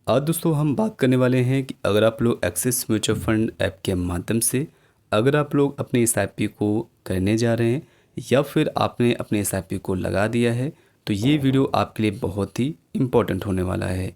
आज दोस्तों हम बात करने वाले हैं कि अगर आप लोग एक्सिस म्यूचुअल फंड ऐप के माध्यम से अगर आप लोग अपनी एसआईपी को करने जा रहे हैं या फिर आपने अपने एसआईपी को लगा दिया है तो ये वीडियो आपके लिए बहुत ही इम्पोर्टेंट होने वाला है।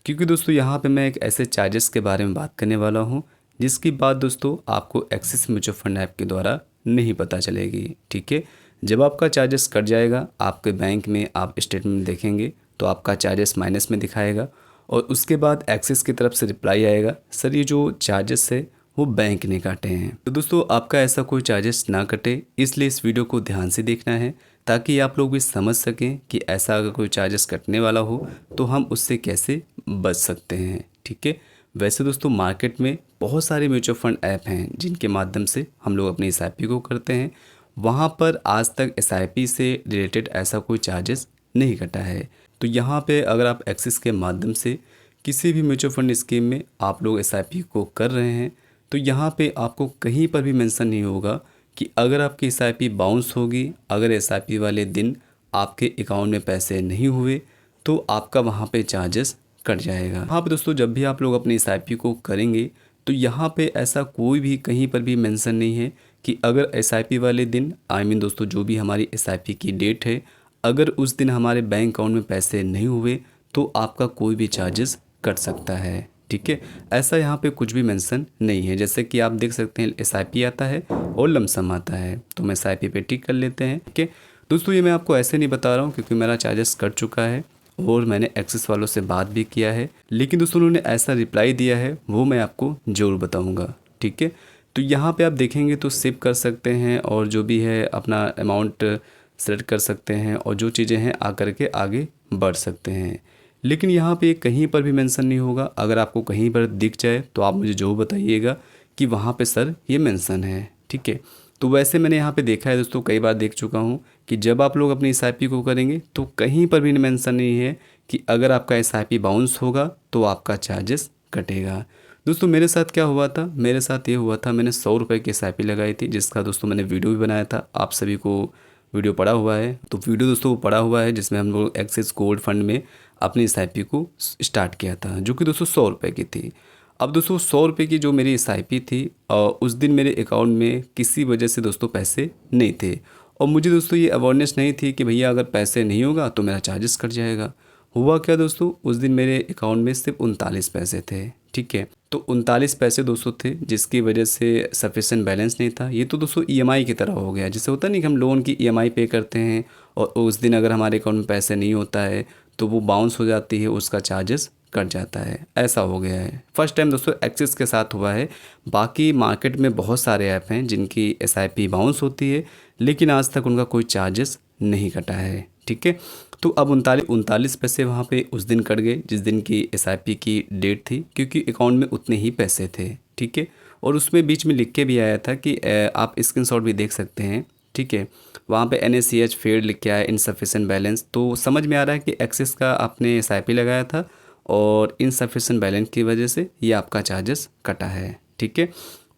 क्योंकि दोस्तों यहाँ पे मैं एक ऐसे चार्जेस के बारे में बात करने वाला हूँ जिसकी बात दोस्तों आपको एक्सिस म्यूचुअल फंड ऐप के द्वारा नहीं पता चलेगी। ठीक है, जब आपका चार्जेस कट जाएगा आपके बैंक में आप स्टेटमेंट देखेंगे तो आपका चार्जेस माइनस में दिखाएगा और उसके बाद एक्सिस की तरफ से रिप्लाई आएगा, सर ये जो चार्जेस है वो बैंक ने काटे हैं। तो दोस्तों आपका ऐसा कोई चार्जेस ना कटे, इसलिए इस वीडियो को ध्यान से देखना है ताकि आप लोग भी समझ सकें कि ऐसा अगर कोई चार्जेस कटने वाला हो तो हम उससे कैसे बच सकते हैं। ठीक है, वैसे दोस्तों मार्केट में बहुत सारे म्यूचुअल फंड ऐप हैं जिनके माध्यम से हम लोग अपनी एसआईपी को करते हैं। वहाँ पर आज तक एसआईपी से रिलेटेड ऐसा कोई चार्जेस नहीं कटा है। तो यहाँ पे अगर आप एक्सिस के माध्यम से किसी भी म्यूचुअल फंड स्कीम में आप लोग एसआईपी को कर रहे हैं तो यहाँ पे आपको कहीं पर भी मेंशन नहीं होगा कि अगर आपकी एसआईपी बाउंस होगी, अगर एसआईपी वाले दिन आपके अकाउंट में पैसे नहीं हुए तो आपका वहाँ पे चार्जेस कट जाएगा। हाँ पे दोस्तों जब भी आप लोग अपनी एसआईपी को करेंगे तो यहाँ पे ऐसा कोई भी कहीं पर भी मेंशन नहीं है कि अगर एसआईपी वाले दिन दोस्तों जो भी हमारी एसआईपी की डेट है अगर उस दिन हमारे बैंक अकाउंट में पैसे नहीं हुए तो आपका कोई भी चार्जेस कट सकता है। ठीक है, ऐसा यहाँ पे कुछ भी मेंशन नहीं है। जैसे कि आप देख सकते हैं एसआईपी आता है और लमसम आता है, तो हम एसआईपी पे टिक कर लेते हैं। ठीक है दोस्तों, ये मैं आपको ऐसे नहीं बता रहा हूँ क्योंकि मेरा चार्जेस कट चुका है और मैंने एक्सिस वालों से बात भी किया है, लेकिन दोस्तों उन्होंने ऐसा रिप्लाई दिया है वो मैं आपको ज़रूर बताऊँगा। ठीक है, तो यहाँ पर आप देखेंगे तो सेव कर सकते हैं और जो भी है अपना अमाउंट सेलेक्ट कर सकते हैं और जो चीज़ें हैं आकर के आगे बढ़ सकते हैं। लेकिन यहाँ पे कहीं पर भी मेंशन नहीं होगा। अगर आपको कहीं पर दिख जाए तो आप मुझे जो बताइएगा कि वहाँ पे सर ये मेंशन है। ठीक है, तो वैसे मैंने यहाँ पे देखा है दोस्तों, कई बार देख चुका हूँ कि जब आप लोग अपनी एसआईपी को करेंगे तो कहीं पर भी मेंशन नहीं है कि अगर आपका एसआईपी बाउंस होगा तो आपका चार्जेस कटेगा। दोस्तों मेरे साथ क्या हुआ था, मेरे साथ ये हुआ था, मैंने 100 रुपये की एसआईपी लगाई थी जिसका दोस्तों मैंने वीडियो भी बनाया था, आप सभी को वीडियो पड़ा हुआ है। तो वीडियो दोस्तों पड़ा हुआ है जिसमें हम लोग एक्सिस गोल्ड फंड में अपनी एसआईपी को स्टार्ट किया था जो कि दोस्तों 100 रुपये की थी। अब दोस्तों 100 रुपये की जो मेरी एसआईपी थी उस दिन मेरे अकाउंट में किसी वजह से दोस्तों पैसे नहीं थे और मुझे दोस्तों ये अवेयरनेस नहीं थी कि भैया अगर पैसे नहीं होगा तो मेरा चार्जेस कट जाएगा। हुआ क्या दोस्तों, उस दिन मेरे अकाउंट में सिर्फ 39 पैसे थे। ठीक है, तो 39 पैसे दोस्तों थे जिसकी वजह से सफिशेंट बैलेंस नहीं था। ये तो दोस्तों ईएमआई की तरह हो गया, जैसे होता नहीं कि हम लोन की ईएमआई पे करते हैं और उस दिन अगर हमारे अकाउंट में पैसे नहीं होता है तो वो बाउंस हो जाती है, उसका चार्जेस कट जाता है। ऐसा हो गया है, फर्स्ट टाइम दोस्तों एक्सिस के साथ हुआ है। बाकी मार्केट में बहुत सारे ऐप हैं जिनकी एसआईपी बाउंस होती है लेकिन आज तक उनका कोई चार्जेस नहीं कटा है। ठीक है, तो अब 39 पैसे वहाँ पे उस दिन कट गए जिस दिन की एसआईपी की डेट थी, क्योंकि अकाउंट में उतने ही पैसे थे। ठीक है, और उसमें बीच में लिख के भी आया था कि आप स्क्रीनशॉट भी देख सकते हैं। ठीक है, वहाँ पे NaCH फेड लिख के आया, इनसफिशेंट बैलेंस। तो समझ में आ रहा है कि एक्सिस का आपने एसआईपी लगाया था और इनसफिशेंट बैलेंस की वजह से ये आपका चार्जेस कटा है। ठीक है,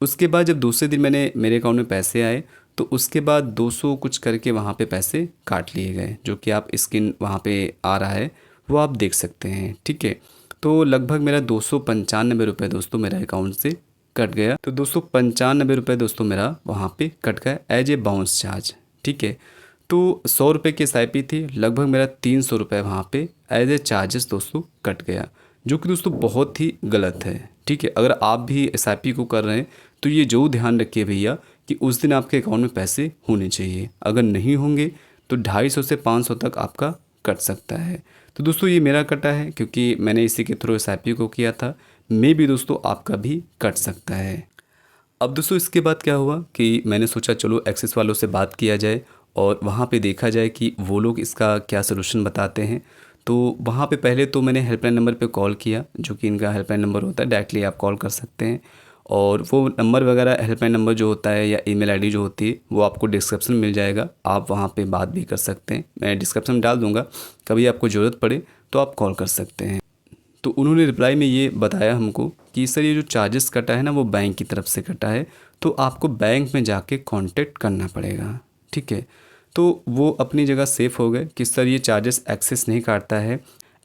उसके बाद जब दूसरे दिन मेरे अकाउंट में पैसे आए तो उसके बाद 200 कुछ करके वहाँ पे पैसे काट लिए गए, जो कि आप स्क्रीन वहाँ पे आ रहा है वो आप देख सकते हैं। ठीक है, तो लगभग मेरा 295 रुपये दोस्तों मेरा अकाउंट से कट गया। तो 295 रुपये दोस्तों मेरा वहाँ पे कट गया एज ए बाउंस चार्ज। ठीक है, तो 100 रुपये की एसआईपी थी, लगभग मेरा 300 रुपये वहाँ पे एज ए चार्जेस दोस्तों कट गया, जो कि दोस्तों बहुत ही गलत है। ठीक है, अगर आप भी एसआईपी को कर रहे हैं तो ये जो ध्यान रखिए भैया कि उस दिन आपके अकाउंट में पैसे होने चाहिए, अगर नहीं होंगे तो 250 से 500 तक आपका कट सकता है। तो दोस्तों ये मेरा कटा है क्योंकि मैंने इसी के थ्रू एसआईपी को किया था, मे भी दोस्तों आपका भी कट सकता है। अब दोस्तों इसके बाद क्या हुआ कि मैंने सोचा चलो एक्सिस वालों से बात किया जाए और वहाँ पे देखा जाए कि वो लोग इसका क्या सलूशन बताते हैं। तो वहाँ पे पहले तो मैंने हेल्पलाइन नंबर पे कॉल किया, जो कि इनका हेल्पलाइन नंबर होता है, डायरेक्टली आप कॉल कर सकते हैं और वो नंबर वगैरह हेल्पलाइन नंबर जो होता है या ईमेल आईडी जो होती है वो आपको डिस्क्रिप्शन में मिल जाएगा, आप वहाँ पे बात भी कर सकते हैं। मैं डिस्क्रिप्शन में डाल दूँगा, कभी आपको ज़रूरत पड़े तो आप कॉल कर सकते हैं। तो उन्होंने रिप्लाई में ये बताया हमको कि सर ये जो चार्जेस कटा है ना वो बैंक की तरफ से कटा है, तो आपको बैंक में जाके कांटेक्ट करना पड़ेगा। ठीक है, तो वो अपनी जगह सेफ़ हो गए कि सर ये चार्जेस एक्सेस नहीं काटता है,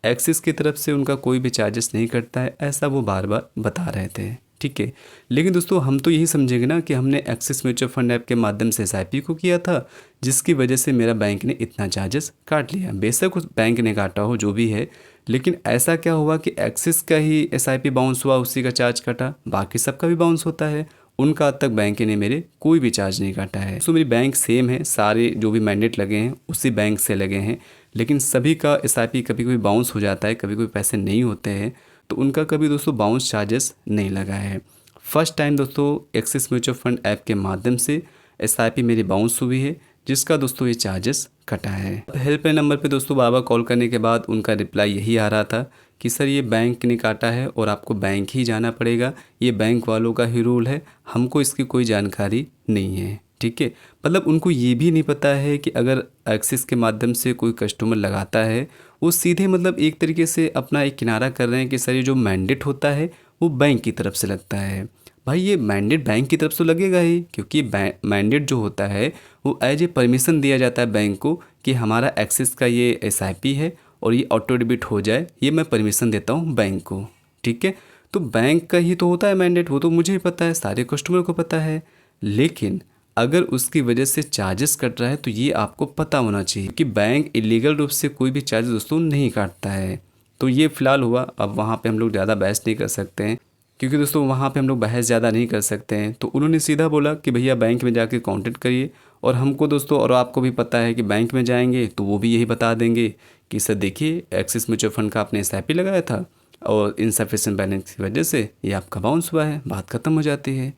एक्सिस की तरफ से उनका कोई भी चार्जेस नहीं कटता है, ऐसा वो बार बार बता रहे थे। ठीक है, लेकिन दोस्तों हम तो यही समझेंगे ना कि हमने एक्सिस म्यूचुअल फंड ऐप के माध्यम से एसआईपी को किया था, जिसकी वजह से मेरा बैंक ने इतना चार्जेस काट लिया। बेशक उस बैंक ने काटा हो जो भी है, लेकिन ऐसा क्या हुआ कि एक्सिस का ही एसआईपी बाउंस हुआ, उसी का चार्ज कटा, बाकी सबका भी बाउंस होता है, उनका आज तक बैंक ने मेरे कोई भी चार्ज नहीं काटा है। तो मेरी बैंक सेम है, सारे जो भी मैंडेट लगे हैं उसी बैंक से लगे हैं, लेकिन सभी का एसआईपी कभी कभी बाउंस हो जाता है, कभी कभी पैसे नहीं होते हैं, तो उनका कभी दोस्तों बाउंस चार्जेस नहीं लगा है। फर्स्ट टाइम दोस्तों एक्सिस म्यूचुअल फंड ऐप के माध्यम से एसआईपी मेरी बाउंस हुई है, जिसका दोस्तों ये चार्जेस कटा है। हेल्पलाइन नंबर पे दोस्तों बार बार कॉल करने के बाद उनका रिप्लाई यही आ रहा था कि सर ये बैंक ने काटा है और आपको बैंक ही जाना पड़ेगा, ये बैंक वालों का ही रूल है, हमको इसकी कोई जानकारी नहीं है। ठीक है, मतलब उनको ये भी नहीं पता है कि अगर एक्सिस के माध्यम से कोई कस्टमर लगाता है, वो सीधे मतलब एक तरीके से अपना एक किनारा कर रहे हैं कि सर ये जो मैंडेट होता है वो बैंक की तरफ से लगता है। भाई ये मैंडेट बैंक की तरफ से लगेगा ही, क्योंकि मैंडेट जो होता है वो एज ए परमिशन दिया जाता है बैंक को कि हमारा एक्सिस का ये एसआईपी है और ये ऑटो डेबिट हो जाए, ये मैं परमिशन देता हूँ बैंक को। ठीक है, तो बैंक का ही तो होता है मैंडेट, वो तो मुझे ही पता है, सारे कस्टमर को पता है। लेकिन अगर उसकी वजह से चार्जेस कट रहा है तो ये आपको पता होना चाहिए कि बैंक इलीगल रूप से कोई भी चार्ज दोस्तों नहीं काटता है। तो ये फ़िलहाल हुआ, अब वहाँ पे हम लोग ज़्यादा बहस नहीं कर सकते हैं, क्योंकि दोस्तों वहाँ पे हम लोग बहस ज़्यादा नहीं कर सकते हैं। तो उन्होंने सीधा बोला कि भैया बैंक में जाके कांटेक्ट करिए, और हमको दोस्तों और आपको भी पता है कि बैंक में जाएंगे तो वो भी यही बता देंगे कि सर देखिए एक्सिस म्यूचुअल फंड का आपने एसआईपी लगाया था और इनसफिशिएंट बैलेंस की वजह से ये आपका बाउंस हुआ है, बात ख़त्म हो जाती है।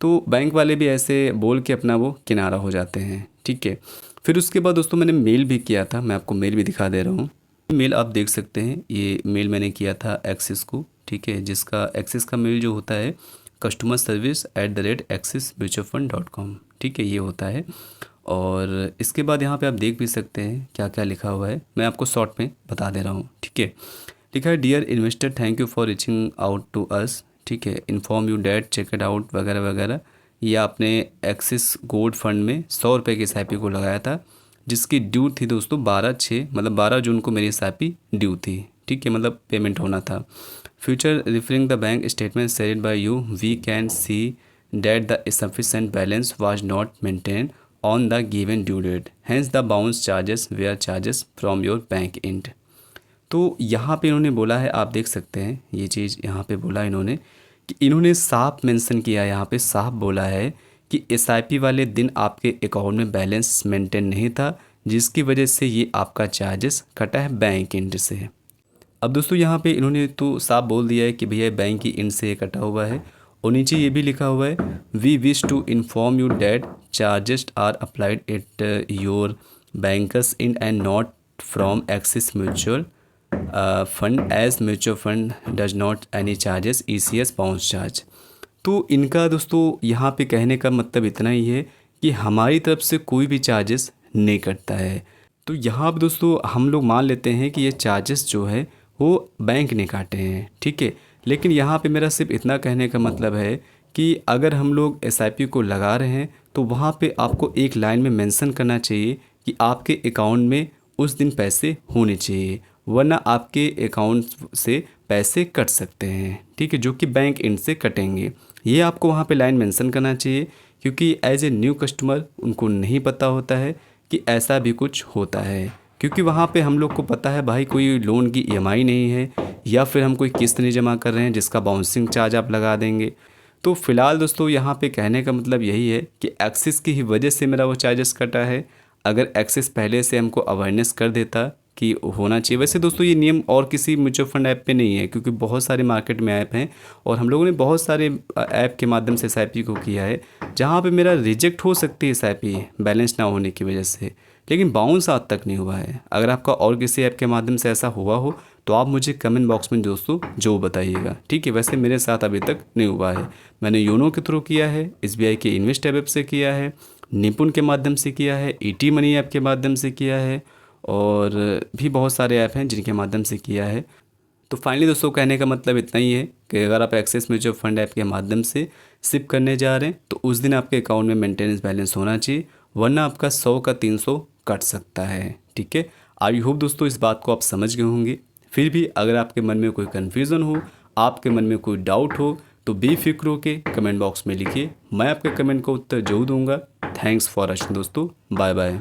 तो बैंक वाले भी ऐसे बोल के अपना वो किनारा हो जाते हैं। ठीक है, फिर उसके बाद दोस्तों मैंने मेल भी किया था, मैं आपको मेल भी दिखा दे रहा हूँ। मेल आप देख सकते हैं, ये मेल मैंने किया था एक्सिस को। ठीक है, जिसका एक्सिस का मेल जो होता है customerservice@axismutualfund.com। ठीक है, ये होता है। और इसके बाद यहाँ पे आप देख भी सकते हैं क्या क्या लिखा हुआ है, मैं आपको शॉर्ट में बता दे रहा हूँ। ठीक है, लिखा है dear investor, thank you for reaching out to us. ठीक है, inform you that check it out वगैरह वगैरह। ये आपने एक्सिस गोल्ड फंड में 100 रुपये की एसआईपी को लगाया था, जिसकी ड्यू थी दोस्तों 12/6, मतलब 12 जून को मेरी एसआईपी ड्यू थी। ठीक है, मतलब पेमेंट होना था। Future referring the bank statement shared by you, we can see that the sufficient balance was not maintain on the given due date, hence the bounce charges were charges from your bank end. तो यहाँ पे इन्होंने बोला है, आप देख सकते हैं ये चीज़ यहाँ पे बोला इन्होंने कि इन्होंने साफ मेंशन किया है, यहाँ पे साफ बोला है कि एसआईपी वाले दिन आपके अकाउंट में बैलेंस मेंटेन नहीं था, जिसकी वजह से ये आपका चार्जेस कटा है बैंक एंड से। अब दोस्तों यहाँ पे इन्होंने तो साफ बोल दिया है कि भैया बैंक की एंड से कटा हुआ है, और नीचे ये भी लिखा हुआ है we wish to inform you that charges are applied at your bankers end and not from Axis mutual fund, as mutual fund does not any charges ECS bounce charge. तो इनका दोस्तों यहाँ पे कहने का मतलब इतना ही है कि हमारी तरफ से कोई भी चार्जेस नहीं कटता है। तो यहाँ पे दोस्तों हम लोग मान लेते हैं कि ये चार्जेस जो है वो बैंक ने काटे हैं। ठीक है, लेकिन यहाँ पे मेरा सिर्फ इतना कहने का मतलब है कि अगर हम लोग एसआईपी को लगा रहे हैं तो वहाँ पे आपको एक लाइन में मेंशन करना चाहिए कि आपके अकाउंट में उस दिन पैसे होने चाहिए, वरना आपके अकाउंट से पैसे कट सकते हैं। ठीक है, जो कि बैंक एंड से कटेंगे, ये आपको वहाँ पे लाइन मेंशन करना चाहिए, क्योंकि एज ए न्यू कस्टमर उनको नहीं पता होता है कि ऐसा भी कुछ होता है। क्योंकि वहाँ पे हम लोग को पता है भाई कोई लोन की ईएमआई नहीं है, या फिर हम कोई किस्त नहीं जमा कर रहे हैं जिसका बाउंसिंग चार्ज आप लगा देंगे। तो फ़िलहाल दोस्तों यहाँ पे कहने का मतलब यही है कि एक्सिस की ही वजह से मेरा वो चार्जेस कटा है। अगर एक्सिस पहले से हमको अवेयरनेस कर देता कि होना चाहिए, वैसे दोस्तों ये नियम और किसी म्यूचुअल फंड ऐप पे नहीं है, क्योंकि बहुत सारे मार्केट में ऐप हैं और हम लोगों ने बहुत सारे ऐप के माध्यम से एसआईपी को किया है, जहाँ पे मेरा रिजेक्ट हो सकती है एसआईपी बैलेंस ना होने की वजह से, लेकिन बाउंस आज तक नहीं हुआ है। अगर आपका और किसी ऐप के माध्यम से ऐसा हुआ हो तो आप मुझे कमेंट बॉक्स में दोस्तों जो बताइएगा। ठीक है, वैसे मेरे साथ अभी तक नहीं हुआ है। मैंने योनो के थ्रू किया है, एसबीआई के इन्वेस्ट ऐप से किया है, निपुण के माध्यम से किया है, ईटी मनी ऐप के माध्यम से किया है, और भी बहुत सारे ऐप हैं जिनके माध्यम से किया है। तो फाइनली दोस्तों कहने का मतलब इतना ही है कि अगर आप एक्सिस म्यूचुअल फंड ऐप के माध्यम से सिप करने जा रहे हैं तो उस दिन आपके अकाउंट में मेंटेनेंस बैलेंस होना चाहिए, वरना आपका 100 का 300 कट सकता है। ठीक है, आई होप दोस्तों इस बात को आप समझ गए होंगे। फिर भी अगर आपके मन में कोई कन्फ्यूज़न हो, आपके मन में कोई डाउट हो, तो बेफिक्र होके कमेंट बॉक्स में लिखिए, मैं आपके कमेंट का उत्तर ज़रूर दूंगा। थैंक्स फॉर वॉचिंग दोस्तों, बाय बाय।